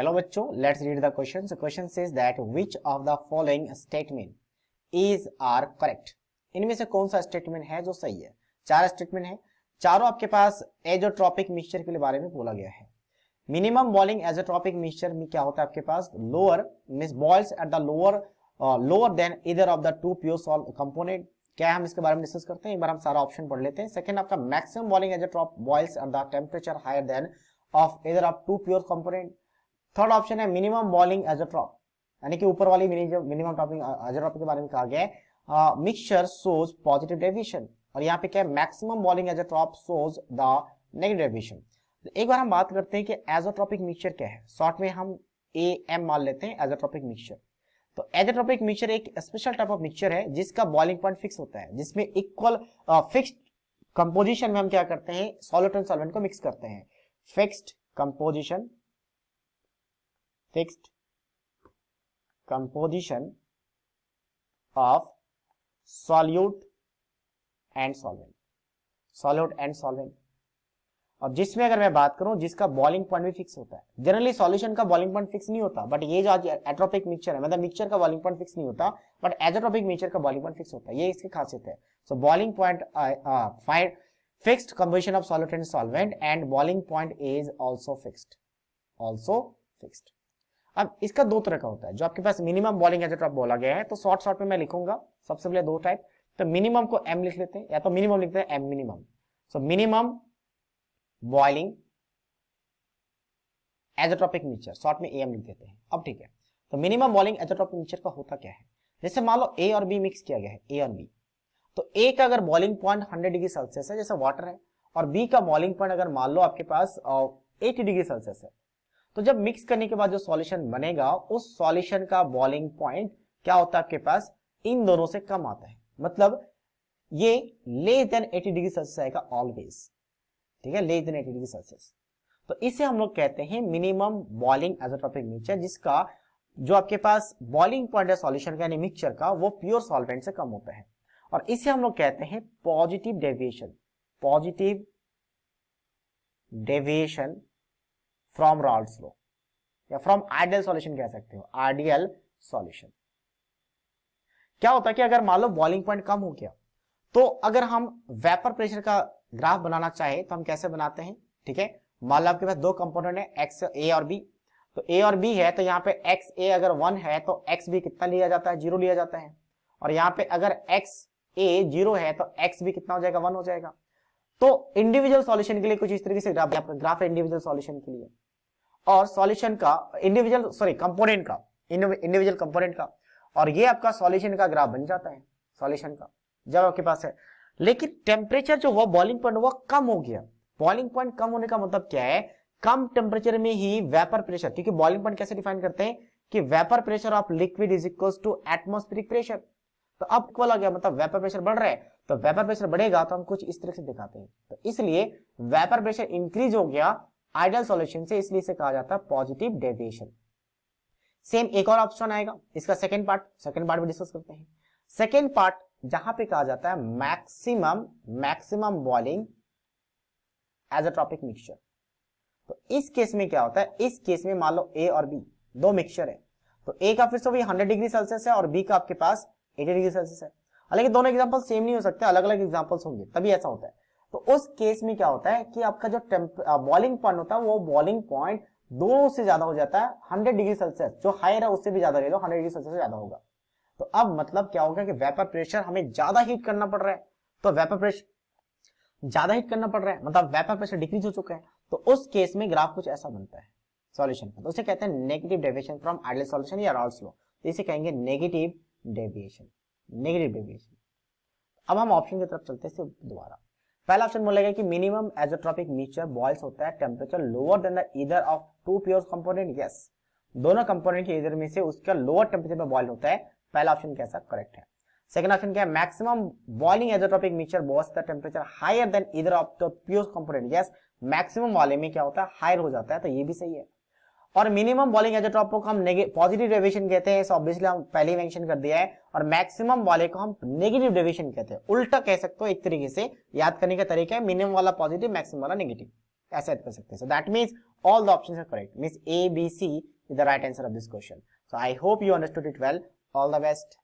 Hello बच्चों, let's read the question. The question says that which of the following statement is are correct. इनमें से कौन सा statement है जो सही है. चार स्टेटमेंट है, चारों आपके पास एजोट्रोपिक मिक्सचर के बारे में बोला गया है. मिनिमम बॉइलिंग एजोट्रोपिक मिक्सचर में क्या होता है आपके पास, lower means boils at the lower then either of the two pure salt component. क्या है, हम इसके बारे में डिस्कस करते हैं. एक बार हम सारा ऑप्शन पढ़ लेते हैं. सेकंड आपका maximum boiling azeotrope boils at the temperature higher then of either of two pure component. Third option है मिनिमम बॉइलिंग एजोट्रोप, यानी कि ऊपर वाली मिनिमम टॉपिंग एजोट्रोप के बारे में कहा गया है. मिक्सचर शोज पॉजिटिव डेविएशन, और यहाँ पे क्या है, maximum boiling azeotrope shows the negative deviation. एक बार हम बात करते हैं कि एजोट्रोपिक मिक्सचर क्या है. शॉर्ट में हम एएम मान लेते हैं एजोट्रोपिक मिक्सचर. तो एजोट्रोपिक मिक्सचर एक स्पेशल टाइप ऑफ मिक्सचर है जिसका बॉइलिंग पॉइंट फिक्स होता है, जिसमें इक्वल फिक्स्ड कंपोजिशन में हम क्या करते हैं, सॉल्वेंट एंड सॉल्वेंट को मिक्स करते हैं. Fixed composition of solute and solvent. और जिसमें अगर मैं बात करूं जिसका बॉइलिंग पॉइंट भी फिक्स होता है. जनरली सॉल्यूशन का बॉइलिंग पॉइंट फिक्स नहीं होता, बट ये जो एट्रोपिक मिक्सचर है, मतलब मिक्सचर का बॉइलिंग पॉइंट फिक्स नहीं होता, बट एजोट्रोपिक मिक्सचर का बॉइलिंग पॉइंट फिक्स होता है. ये इसकी खासियत है. सो boiling point find fixed composition of solute and solvent and boiling point is also fixed. अब इसका दो तरह का होता है. जो आपके पास मिनिमम बॉइलिंग एजोट्रोप बोला गया है, तो शॉर्ट में मैं लिखूंगा सबसे पहले दो टाइप. तो मिनिमम को एम लिख लेते हैं, या तो मिनिमम लिखते हैं M minimum. So minimum boiling azeotropic mixture, short में एम लिख देते हैं. अब ठीक है, तो मिनिमम बॉइलिंग एजोट्रोपिक मिक्सचर का होता क्या है. जैसे मान लो ए और बी मिक्स किया गया है, ए और बी. तो ए का अगर बॉइलिंग पॉइंट 100 डिग्री सेल्सियस है जैसे वाटर है, और बी का बॉइलिंग पॉइंट अगर मान लो आपके पास 80 डिग्री सेल्सियस है, तो जब मिक्स करने के बाद जो सॉल्यूशन बनेगा, उस सॉल्यूशन का बॉइलिंग पॉइंट क्या होता है आपके पास, इन दोनों से कम आता है. मतलब ये लेस देन 80 डिग्री सेल्सियस आएगा ऑलवेज. ठीक है, लेस देन 80 डिग्री सेल्सियस. तो इसे हम लोग कहते हैं मिनिमम बॉइलिंग एजोट्रोपिक मिक्सचर, जिसका जो आपके पास बॉइलिंग पॉइंट है सॉल्यूशन का यानी मिक्सचर का, वो प्योर सॉल्वेंट से कम होता है. और इसे हम लोग कहते हैं पॉजिटिव डेविएशन फ्रॉम राल्ड्स लॉ, या फ्रॉम आइडियल सॉल्यूशन कह सकते हो. आइडियल सॉल्यूशन क्या होता है कि अगर मान लो बॉइलिंग पॉइंट कम हो गया, तो अगर हम वेपर प्रेशर का ग्राफ बनाना चाहे तो हम कैसे बनाते हैं. ठीक है, मान लो आपके पास दो कंपोनेंट है, एक्स ए और बी. तो ए और बी है, तो यहाँ पे एक्स ए अगर 1 है तो एक्स बी कितना लिया जाता है, 0 लिया जाता है. और यहाँ पे अगर एक्स ए 0 है तो एक्स बी कितना हो जाएगा, 1 हो जाएगा. तो इंडिविजुअल सॉल्यूशन के लिए कुछ इस तरीके से ग्राफ है इंडिविजुअल सॉल्यूशन के लिए, और सॉल्यूशन का इंडिविजुअल कंपोनेंट का, और ये आपका सॉल्यूशन का ग्राफ बन जाता है सॉल्यूशन का जब आपके पास है. लेकिन टेम्परेचर जो हुआ बॉइलिंग पॉइंट वो कम हो गया. बॉइलिंग पॉइंट कम होने का मतलब क्या है, कम टेम्परेचर में ही वेपर प्रेशर, क्योंकि बॉइलिंग पॉइंट कैसे डिफाइन करते हैं कि vapour pressure of liquid is equal to atmospheric pressure. तो अब इक्वल आ गया, मतलब वेपर प्रेशर बढ़ रहा है, तो वेपर प्रेशर बढ़ेगा तो हम कुछ इस तरह से दिखाते हैं. तो इसलिए वेपर प्रेशर इंक्रीज हो गया आइडियल सॉल्यूशन से, इसलिए इसे कहा जाता है पॉजिटिव डेविएशन. सेम एक और ऑप्शन आएगा, इसका सेकंड पार्ट भी डिस्कस करते हैं. सेकंड पार्ट जहां पे कहा जाता है मैक्सिमम बॉइलिंग एजोट्रोपिक मिक्सचर. तो इस केस में क्या होता है, इस केस में मान लो ए और बी दो मिक्सचर है, तो ए का फिर से वही 100 डिग्री सेल्सियस है और बी का आपके पास 80 डिग्री सेल्सियस है. हालांकि दोनों एग्जांपल सेम नहीं हो सकते, अलग अलग एग्जांपल्स होंगे, तभी ऐसा होता है. तो उस केस में क्या होता है कि आपका जो बॉइलिंग पॉइंट होता है, वो बॉइलिंग पॉइंट दोनों से ज्यादा हो जाता है. 100 डिग्री सेल्सियस जो हायर है उससे भी ज्यादा ले लो, 100 डिग्री सेल्सियस से ज्यादा होगा. तो अब मतलब क्या होगा कि वेपर प्रेशर हमें ज्यादा हीट करना पड़ रहा है. तो वेपर प्रेशर ज्यादा हीट करना पड़ रहा है, मतलब वेपर प्रेशर डिक्रीज हो चुका है. तो उस केस में ग्राफ कुछ ऐसा बनता है सॉल्यूशन का. तो उसे कहते हैं negative deviation from ideal solution या राल्ड्स लॉ. तो इसे कहेंगे नेगेटिव डेविएशन. अब हम ऑप्शन की तरफ चलते हैं दोबारा. पहला ऑप्शन बोलेगा कि मिनिमम एजोट्रोपिक मिक्सचर बॉइल्स होता है temperature lower than the either of two pure component. Yes, दोनों कंपोनेंट के ईदर में से उसका लोअर टेम्परेचर पे बॉइल होता है. पहला ऑप्शन कैसा करेक्ट है. सेकंड ऑप्शन क्या है, maximum boiling azeotropic mixture boils the temperature higher than either of the pure component. Yes, maximum वाले में क्या होता है, हायर हो जाता है, तो ये भी सही है. और मिनिमम बॉइलिंग एजोट्रोप को हम पॉजिटिव डेविएशन कहते हैं, ऑब्वियसली हम पहले ही मेंशन कर दिया है. और मैक्सिमम वाले को हम नेगेटिव डेविएशन कहते हैं. उल्टा कह सकते हो, एक तरीके से याद करने का तरीका है, मिनिमम वाला पॉजिटिव, मैक्सिमम वाला नेगेटिव. ऐसे कर सकते हैं. So that means all the options are correct. Means A, B, C is the right answer of this question. So I hope you understood it well. All the best.